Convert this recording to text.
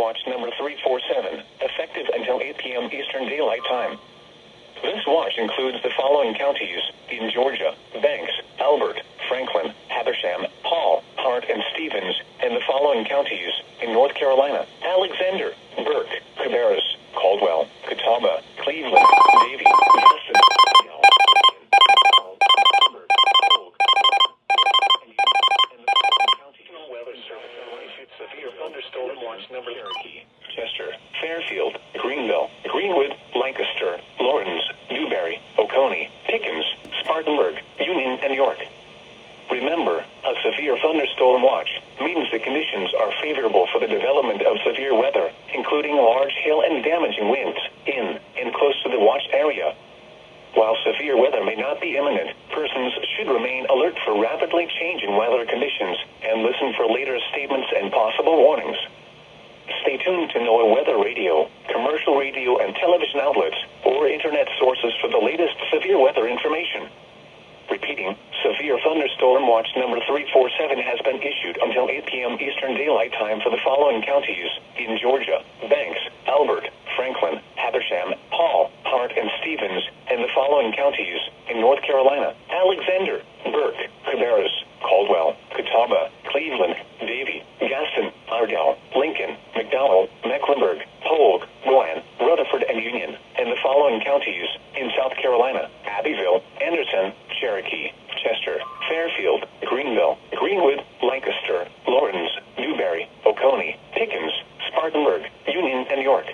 Watch number 347, effective until 8 p.m. Eastern Daylight Time. This watch includes the following counties in Georgia: Banks, Albert, Franklin, Habersham, Hall, Hart, and Stevens, and the following counties in North Carolina: Alexander, Burke, Cabarrus, Caldwell, Catawba, Cleveland, Davie, Gaston, Severe Thunderstorm Watch number Cherokee, Chester, Fairfield, Greenville, Greenwood, Lancaster, Lawrence, Newberry, Oconee, Pickens, Spartanburg, Union, and York. Remember, a severe thunderstorm watch means the conditions are favorable for the development of severe weather, including large hail and damaging winds in and close to the watched area. While severe weather may not be imminent, persons should remain alert for rapidly changing weather conditions and listen for later statements and possible warnings. Stay tuned to NOAA weather radio, commercial radio and television outlets, or internet sources for the latest severe weather information. Repeating, Severe Thunderstorm Watch number 347 has been issued until 8 p.m. Eastern Daylight Time for the following counties in Georgia: Banks, Albert, Franklin, Habersham, Hall, Hart, and Stevens, and the following counties in North Carolina: Alexander, Burke, Cabarrus, Caldwell, Catawba, Cleveland, Davie, Gaston, Ardell, Lincoln, McDowell, Mecklenburg, Polk, Rowan, Rutherford, and Union, and the following counties in South Carolina: Abbeville, Anderson, Cherokee, Chester, Fairfield, Greenville, Greenwood, Lancaster, Lawrence, Newberry, Oconee, Pickens, Spartanburg, Union, and York.